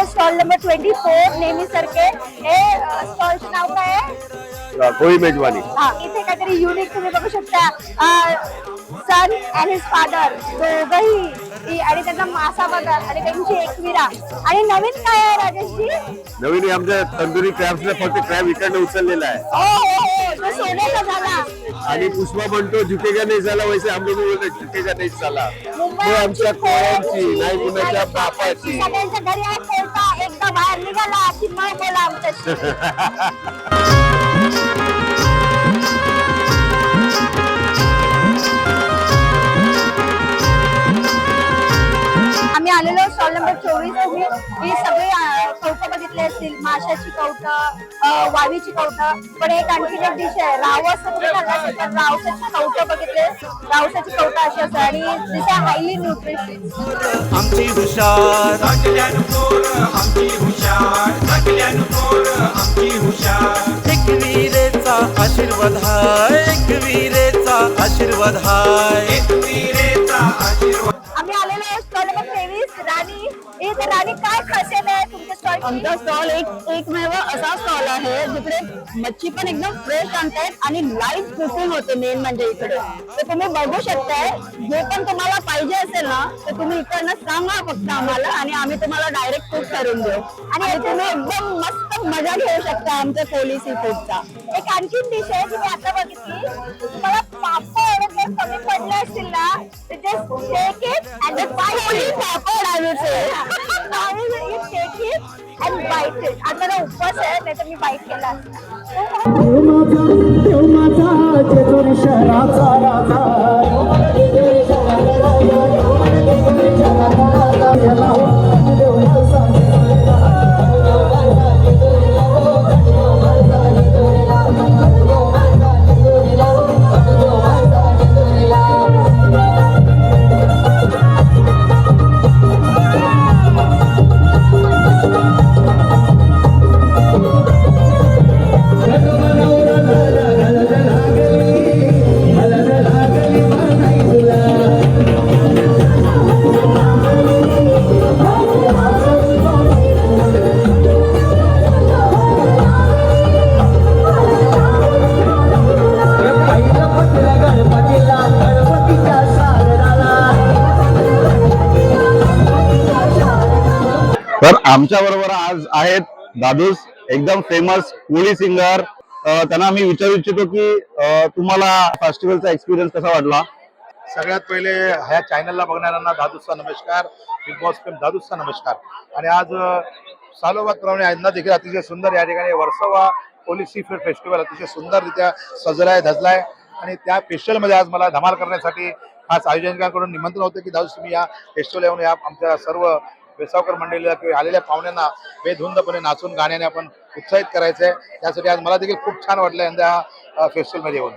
Stall number 24 नेहमीसारखे हे स्टॉलचं नाव काय आहे? कोळी मेजवानी. हा, इथे काहीतरी युनिक तुम्ही बघू शकता. सन अँड हिज फादर दोघही आणि त्यांचा मासा बघा आणि त्यांची एकविरा. आणि नवीन काय आहे राजेशजी? नवीन आमच्या तंदुरी क्रॅब्सला फक्त क्रॅब इकडनं उचललेला आहे. हो, तो सोन्याचा झाला. आणि पुष्पा म्हणतो झुकेगा नाही झाला, वैसे हम लोग बोलतो झुकेगा नाही झाला. तो आमच्या कोळ्यांची नाही कुणाच्या बापाची. सगळ्यांच्या घरी आहे कोळसा, एकदा बाहेर निघाला की मग बोला आमच्याशी. आम्ही आलेलो स्टॉल नंबर 24. तुम्ही ही सगळी कौटं बघितले असतील, माशाची कौटं, वावीची कौटं. पण एक आणखी एक डिश आहे रावस. तुम्ही खाल्ला असेल तर रावसाची कौटं बघितले. रावसाची कौटं अशी असते आणि दिस आर हायली न्यूट्रिशियस. आमची हुशार आमची हुशार एकवीरेचा आशीर्वाद हाय, एकवीरेचा आशीर्वाद हाय, एकवीरेचा आशीर्वाद. आम्ही आलेलो स्टॉल नंबर 23 राणी. इथे राणी काय खासियत आहे तुमच्या स्टॉल? आमचा स्टॉल एकमेव असा स्टॉल आहे जिकडे मच्छी पण एकदम फ्रेश आणतायत आणि लाईव्ह कुकिंग होते. मेन म्हणजे इकडे तर तुम्ही बघू शकताय. जे पण तुम्हाला पाहिजे असेल ना तर तुम्ही इकडनं सांगा फक्त आम्हाला आणि आम्ही तुम्हाला डायरेक्ट कुक करून देऊ. आणि तुम्ही एकदम मस्त मजा घेऊ शकता आमच्या कोळी सी फूडचा. एक आणखी डिश आहे जी मी आता बघितली. तुम्हाला पापड जर कमी पडले असतील ना तर just take it and bite. Papad I would say. Take it and bite it. आता ना उपवास आहे नाही तर मी बाईट केला असता. तर आमच्या बरोबर आज आहेत दादूस, एकदम फेमस कोळी सिंगर. त्यांना मी विचारू इच्छितो की तुम्हाला फेस्टिवलचा एक्सपिरियन्स कसा वाटला? सगळ्यात पहिले ह्या चॅनलला बघणाऱ्यांना दादूसचा नमस्कार. बिग बॉस फेम दादूसचा नमस्कार. आणि आज सालोबादप्रमाणे यांना देखील अतिशय सुंदर या ठिकाणी वर्सोवा कोळी सी फूड फेस्टिवल अतिशय सुंदररित्या सजलाय धजलाय. आणि त्या फेस्टिवलमध्ये आज मला धमाल करण्यासाठी खास आयोजकांकडून निमंत्रण होतं की दादूस तुम्ही या फेस्टिवल येऊन या आमच्या सर्व बेसावकर मंडळीला किंवा आलेल्या पाहुण्यांना बेधुंदपणे नाचून गाण्याने आपण उत्साहित करायचंय. त्यासाठी आज मला देखील खूप छान वाटलं यंदा फेस्टिवलमध्ये येऊन.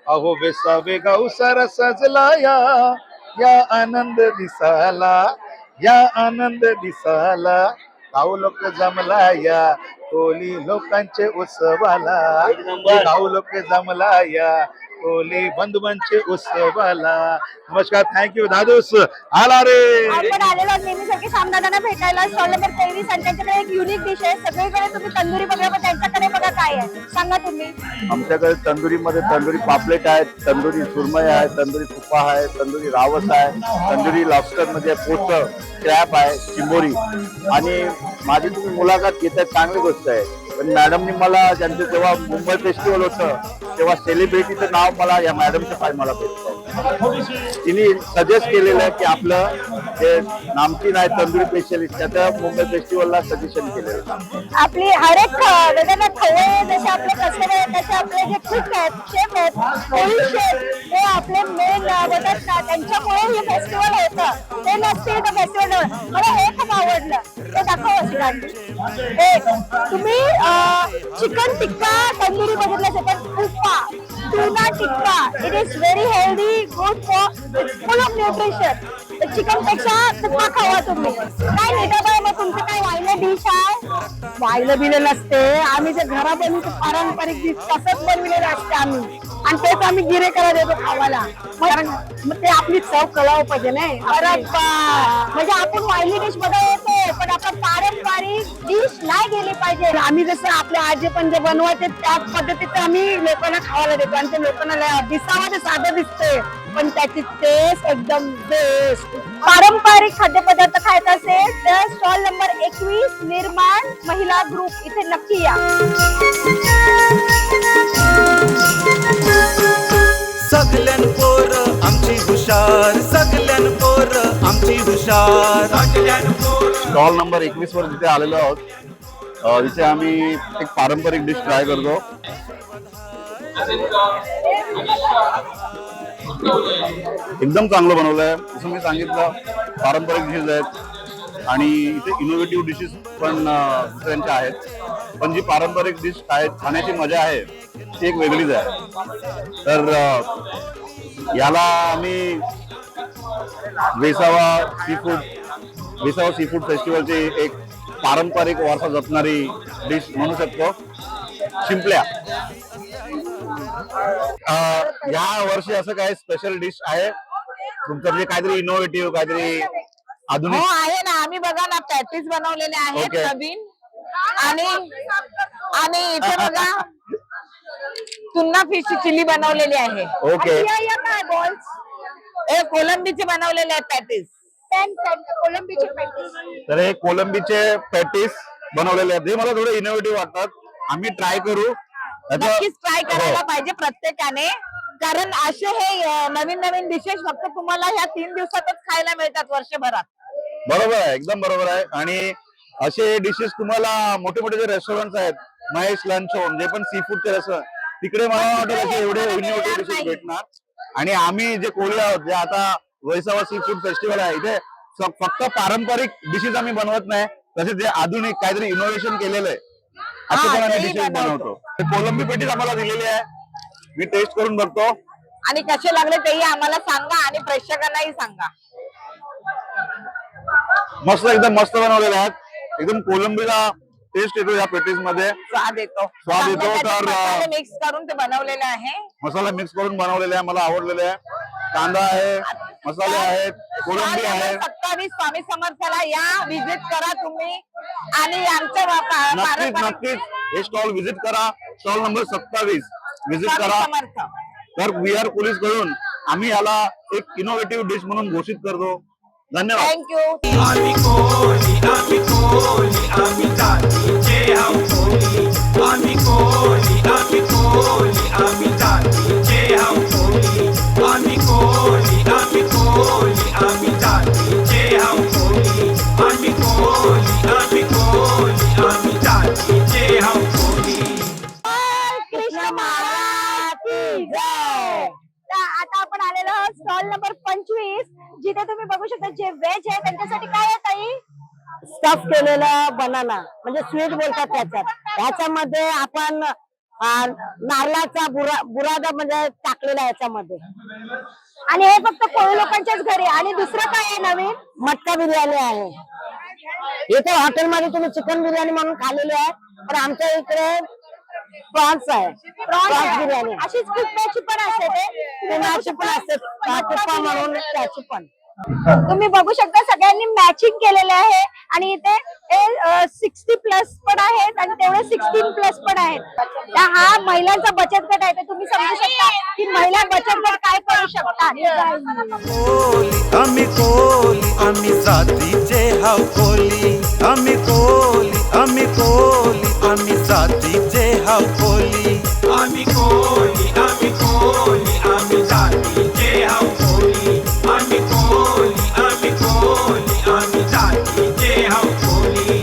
अहो बेसावे गावसारा सजला या आनंद दिसाला, या आनंद दिसाला. गाव लोक जमला या कोळी लोकांचे उत्सवाला, गाव लोक जमला या कोळी बंधूंचे उत्सवाला. नमस्कार, थँक्यू दादूस. आला रे आपण आलेलो नेहमीसारखे सामनादाना भेटायला. स्टॉल नंबर 23 आणि त्यांच्याकडे एक युनिक डिश आहे. सगळीकडे तुम्ही तंदुरी बघा पण त्यांच्याकडे बघा काय आहे सांगा तुम्ही. आमच्याकडे तंदुरीमध्ये तंदुरी पापलेट आहेत, तंदुरी सुरमई आहे, तंदुरी तुपा आहे, तंदुरी रावस आहे, तंदुरी लॉबस्टर मध्ये पोस्ट क्रॅप आहे, चिंबोरी. आणि माझी तुम्ही मुलाखत घेताय चांगली गोष्ट आहे. पण मॅडमनी मला ज्यांचं जेव्हा मुंबई फेस्टिवल होतं तेव्हा सेलिब्रिटीचं नाव मला या मॅडमच्या पाय मला भेटतं. तिने सजेस्ट केलेलं आहे की आपलं जे नामचीन आहे तंदुरी स्पेशलिस्ट त्याचं मुंबई फेस्टिवलला सजेशन केलेलं. आपली हर एक वेगवेगळ्या खवय जसे आपले कस्टमर आहेत तसे आपले जे कुक आहेत, शेफ आहेत, कोळी शेफ हे आपले मेन बोलतात ना. त्यांच्यामुळे हे फेस्टिवल होतं. ते नसते तर फेस्टिवल. मला हे खूप आवडलं. ते दाखव अशी गाडी. तुम्ही चिकन टिक्का तंदुरी बघितलं असेल पण उपा tuna tikka it is very healthy, good for, full of nutrition. Chicken पेक्षा तुप्पा खावा तुम्ही. काय नेटा बाय मग तुमचं काय वाईलंय वाहिलं बिलं नसते. आम्ही जे घरामध्ये पारंपरिक डिश तसंच बनविलेलं असते आम्ही, आणि तेच आम्ही गिरेकराला देतो खावायला. मग ते आपली चव कळावं पाहिजे नाही. म्हणजे आपण वाहिली डिश बनवतो पण आपण पारंपरिक डिश नाही गेली पाहिजे. आम्ही जसं आपल्या आजी पण जे बनवायचे त्याच पद्धतीचं आम्ही लोकांना खावायला देतो, आणि ते लोकांना दिसावं ते साधं दिसते पण त्याची टेस्ट एकदम बेस्ट. पारंपरिक खाद्यपदार्थ खायचा असेल तर स्टॉल नंबर 21 निर्माण महिला ग्रुप इथे नक्की या. सगल्यान पोर आमची हुशार, सगल्यान पोर आमची हुशार, सगल्यान पोर. स्टॉल नंबर 21 वर जिथे आलेलो आहोत, इथे आम्ही एक पारंपरिक डिश ट्राय करतो. एकदम चांगलं बनवलंय. जसं मी सांगितलं, पारंपरिक डिशेस आहेत आणि इथे इनोव्हेटिव्ह डिशेस पण दुसऱ्यांच्या आहेत. पण जी पारंपरिक डिश खाण्याची मजा आहे ती एक वेगळीच आहे. तर याला आम्ही वेसावा सी फूड फेस्टिवलची एक पारंपरिक वारसा जपणारी डिश म्हणू शकतो, शिंपल्या. या वर्षी असं काय स्पेशल डिश आहे तुमचं, म्हणजे काहीतरी इनोव्हेटिव्ह, काहीतरी आधुनिक? हो आहे ना. आम्ही बघा ना पॅटीस बनवलेले आहेत Okay. नवीन, आणि इथे बघा टुन्ना फिश चिली बनवलेली आहे. ओके. काय बॉल्स कोलंबीचे बनवलेले आहेत पॅटीस. कोलंबीचे पॅटीस. तर हे कोलंबीचे पॅटीस बनवलेले आहेत. हे मला थोडे इनोव्हेटिव्ह वाटतात. आम्ही ट्राय करू. नक्कीच ट्राय करायला हो. पाहिजे प्रत्येकाने, कारण असे हे नवीन नवीन डिशेस फक्त तुम्हाला ह्या 3 दिवसातच खायला मिळतात वर्षभरात. बरोबर आहे, एकदम बरोबर आहे. आणि असे डिशेस तुम्हाला मोठे मोठे जे रेस्टॉरंट आहेत, महेश लंच होम, जे पण सी फूडचे रेस्टॉरंट, तिकडे मला वाटत असे एवढे इनोव्हेटिव्ह डिशेस भेटणार. आणि आम्ही जे कोळी आहोत, जे आता वैसावा सी फूड फेस्टिवल आहे, इथे फक्त पारंपरिक डिशेस आम्ही बनवत नाही, तसेच जे आधुनिक काहीतरी इनोव्हेशन केलेलं आहे असे पण आम्ही डिशेस बनवतो. कोलंबी पेटीस आम्हाला दिलेली आहे, मी टेस्ट करून बघतो. आणि कसे लागले तेही आम्हाला सांगा आणि प्रेक्षकांनाही सांगा. मस्त, एकदम मस्त बनवलेले आहेत. एकदम कोलंबीला टेस्ट येतो या पेटीस मध्ये, स्वाद येतो. तर मिक्स करून ते बनवलेलं आहे. मसाला मिक्स करून बनवलेले आहे, मला आवडलेले आहे. कांदा आहे, मसाले आहेत, कोलंबी आहे. 27 स्वामी समर्थाला या, विजिट करा तुम्ही आणि आमच्या नक्कीच हे स्टॉल व्हिजिट करा. स्टॉल नंबर 27 व्हिजिट करा. तर VR पोलीस कडून आम्ही याला एक इनोव्हेटिव्ह डिश म्हणून घोषित करतो. धन्यवाद. थँक्यू. आम्ही कोली, आम्ही कोली, आम्ही जातीचे हाव कोली. आम्ही कोली, आम्ही कोली, आम्ही जातीचे हाव कोली. आम्ही कोली, आम्ही कोली, आम्ही जातीचे हाव कोली. आम्ही कोली, आम्ही कोली, आम्ही जातीचे हाव कोली. कृष्ण महाराज की जय. तर आता आपण आलेलो आहोत स्टॉल नंबर 25, जिथे तुम्ही बघू शकता जे व्हेज आहे त्यांच्यासाठी काय आहे ताई? स्टफ केलेला बनाना, म्हणजे स्वीट बोलतात त्याच्यामध्ये आपण नारळाचा बुरादा म्हणजे टाकलेला याच्यामध्ये. आणि हे फक्त कोळी लोकांच्याच घरी. आणि दुसरं काय आहे नवीन? मटका बिर्याणी आहे. इथे हॉटेलमध्ये तुम्ही चिकन बिर्याणी म्हणून खाल्लेली आहे, पण आमच्या इकडे प्रॉन्स आहे. प्रॉन्स बिर्याणी अशीच कुप्प्याची पण असते ते पण असते, तुप्पा म्हणून त्याची पण. तुम्ही बघू शकता सगळ्यांनी मॅचिंग केलेले आहे. आणि इथे 60+ पण आहेत आणि तेवढे 16+ पण आहेत. तर हा महिलांचा बचत गट आहे. तर तुम्ही समजू शकता की महिला बचत गट काय करू शकतात. कोली, आम्ही कोली, आम्ही जातीचे हाव कोली. आम्ही कोली, आम्ही कोली, आम्ही जातीचे हाव कोली. आम्ही कोली, आम्ही कोली, आम्ही जातीचे हाव कोली. आम्ही कोली, आम्ही कोली, आम्ही जातीचे हाव कोली.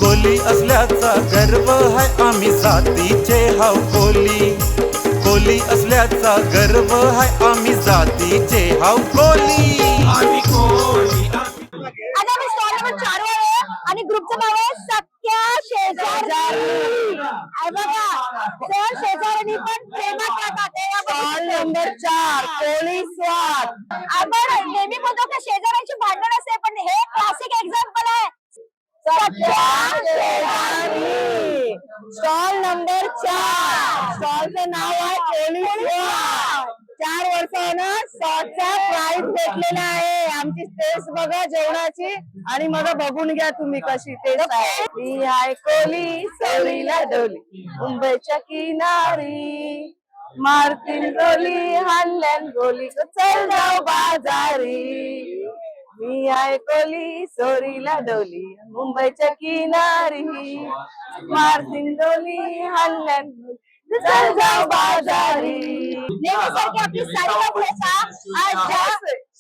कोली असल्याचा गर्व है, आम्ही जातीचे हाव कोली. कोली असल्याचा गर्व है, आम्ही जातीचे हाव कोली. आम्ही कोली, आता आम्ही स्टॉल नंबर 4 वर आहे आणि ग्रुपचं नाव आहे सख्या शेजारी. बघा सर शेजारी पण प्रेमात राहतात. स्टॉल नंबर 4 कोळी स्वाद. आपण नेहमी म्हणतो की शेजाऱ्यांची भांडण असते, पण हे क्लासिक एक्झाम्पल आहे. सख्या शेजारी. Stall number 4. स्टॉलचं नाव आहे पोलीस स्क्वॉड. 4 वर्षानं शॉर्टचा प्राइज भेटलेला आहे. आमची टेस्ट बघा जेवणाची आणि मग बघून घ्या तुम्ही कशी टेस्ट आहे. मी आहे कोली सवरीला डोली मुंबईच्या किनारी मारतीन गोली हाणल्यान गोली चल जाऊ बाजारी. मी आहे कोली सोरीला डोली मुंबईच्या किनारी मारतीन डोली हाणल्यान चल जाऊ बाजारी. नेहमीसारखी आपली सारिका पुरेचा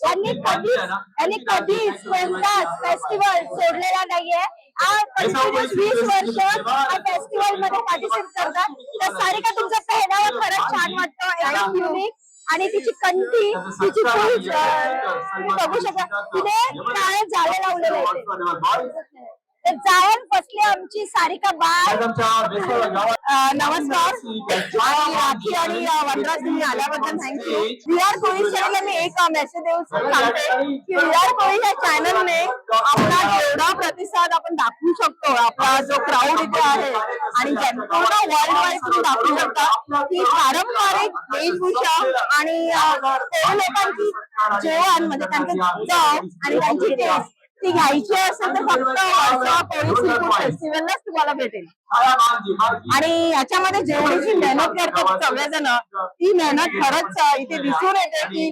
यांनी कधीच कोणताच फेस्टिवल सोडलेला नाहीये. आज कंटिन्यूअस 20 वर्ष या फेस्टिवल मध्ये पार्टिसिपेट करतात. तर सारिका तुमचा पेहरावा खरंच छान वाटतो, एकदम युनिक. आणि तिची कंठी तिची फुल तुम्ही बघू शकता तिने काळे जाळे लावलेले आहेत. जाळ्यात बसली आमची सारिका बाय. नमस्कार आणि राखी आणि वनराज तुम्ही आल्याबद्दल थँक्यू. विराट कोहली चॅनलला मी एक मेसेज देऊ सांगते की विराट कोहली या चॅनलने आपला जेवढा प्रतिसाद आपण दाखवू शकतो, आपला जो क्राऊड इथे आहे आणि पूर्ण वर्ल्ड वाईड तुम्ही दाखवू शकता की पारंपरिक वेशभूषा आणि कोळी लोकांची जेवण म्हणजे त्यांचं चव आणि त्यांची टेस्ट ती घ्यायची असेल तर फक्त वर्सोवा कोळी सी फूड फेस्टिवललाच तुम्हाला भेटेल. आणि याच्यामध्ये जेवढी जी मेहनत करतात सगळेजण ती मेहनत खरंच इथे दिसून येते की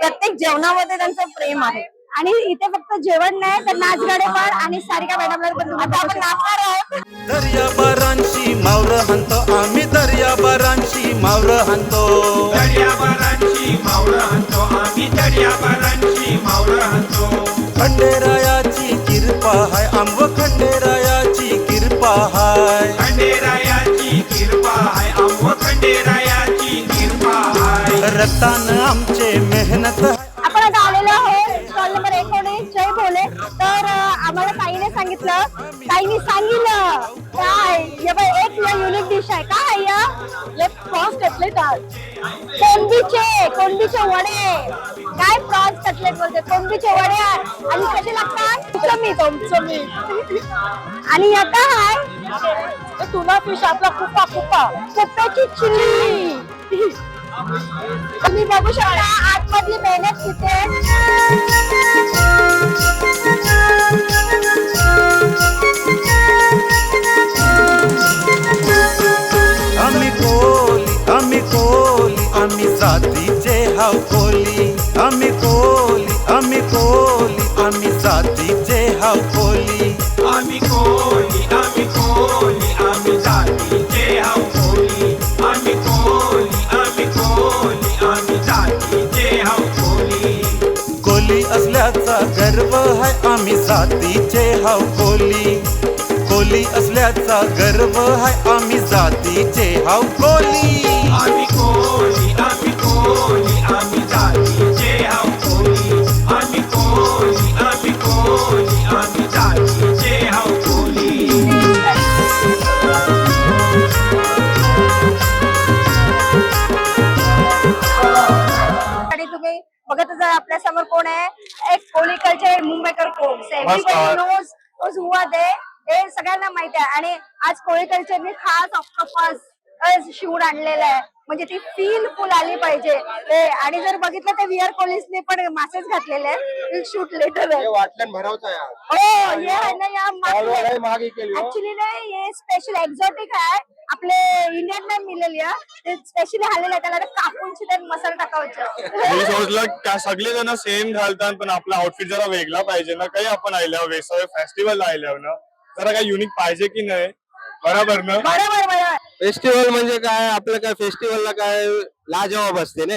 प्रत्येक जेवणामध्ये त्यांचं प्रेम आहे. आणि इथे फक्त जेवण नाही तर नाचगाडे पण आणि सारिका मॅडमला पण आता आपण नाचणार आहोत. दर्याबारांची मावळ हाणतो आम्ही दर्याबारांची मावळ हाणतो. दर्याबारांची मावळं हाणतो आम्ही दर्याबारांची मावळं हाणतो. खंडेरायाची कृपा हाय आंब खंडेरायाची कृपा हाय. खंडेरायाची कृपा हाय आम्हा खंडेरायाची कृपा हाय. रत्तानं आमचे मेहनत आपण आता आलेलो आहोत स्टॉल नंबर 19 जय भोले. तर आम्हाला ताईने सांगितलं काय एक युनिक डिश आहे काय या फर्स्ट कटलेट आहे. कोंबीचे वडे. काय प्रॉन्स कटलेट बोलते, कोंबीचे वडे आणि कसे लागतात चमचमीत. आणि आता आहे टुना फिश आपला कुप्प्याची चिल्ली. तुम्ही बघू शकता आतमधली मेहनत किती आम्ही कोली आम्ही जातीचे हाव कोली. आम्ही कोली आम्ही जातीचे हाव कोली. आम्ही कोली आम्ही जातीचे हाव कोली. आम्ही कोली आम्ही जातीचे हाव कोली. कोली असल्याचा गर्व हाय आम्ही जातीचे हाव कोली. कोली असल्याचा गर्व हाय आम्ही जातीचे हाव कोली. आम्ही कोली आम्ही जातीचे हाव कोली. आम्ही कोली आम्ही जातीचे हाव कोली. आणि तुम्ही बघत जर आपल्या समोर कोण आहे, एक कोली culture Mumbaikar folks. Everybody knows who are they. हे सगळ्यांना माहिती आहे. आणि आज कोळी कल्चरने खास ऑक्टोपस शूट आणलेला आहे म्हणजे ती फील फुल आली पाहिजे. आणि जर बघितलं तर विआर कोहलीने पण मासेच घातलेले आहेत. शूट लेटर आहे. वाटल्यान भरवता यार. हो ये है ना या ऍक्च्युअली नाही हे स्पेशल एक्झॉटिक आहे. आपले इंडियन नाही मिळेल या ते स्पेशली आलेलं आहे. त्याला कापून शिदे मसाला टाकायचा. मी सोचलं का सगळे जण सेम घालतात पण आपला आउटफिट जरा वेगळा पाहिजे ना. काही आपण आल्यावर वेसावे फेस्टिवल आल्यावर ना जरा काही युनिक पाहिजे की नाही. बरोबर ना. बरोबर. फेस्टिवल म्हणजे काय आपलं काय फेस्टिवलला काय लाजवाब असते ना.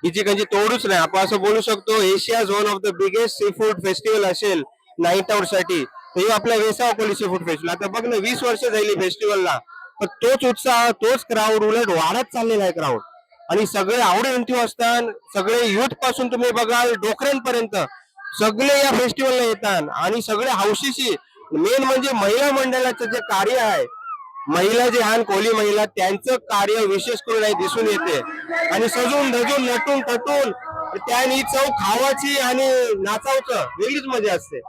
हिची कंची तोडूच नाही. आपण असं बोलू शकतो Asia's one of the biggest sea food festival असेल नाईट आउट साठी तर हे आपल्या Versova Koli sea food festival. आता बघ ना 20 वर्ष झाली फेस्टिवलला पण तोच उत्साह तोच क्राऊड उलट वाढत चाललेला आहे क्राऊड. आणि सगळे आवडीनिंती असतात. सगळे युथ पासून तुम्ही बघाल डोकऱ्यांपर्यंत सगळे या फेस्टिवलला येतात आणि सगळे हौशीशी. मेन म्हणजे महिला मंडळाचं जे कार्य आहे महिला जे आहात कोली महिला त्यांचं कार्य विशेष करून दिसून येते. आणि सजून धजून नटून टटून त्याने चव खावाची आणि नाचावचं वेगळीच मजा असते.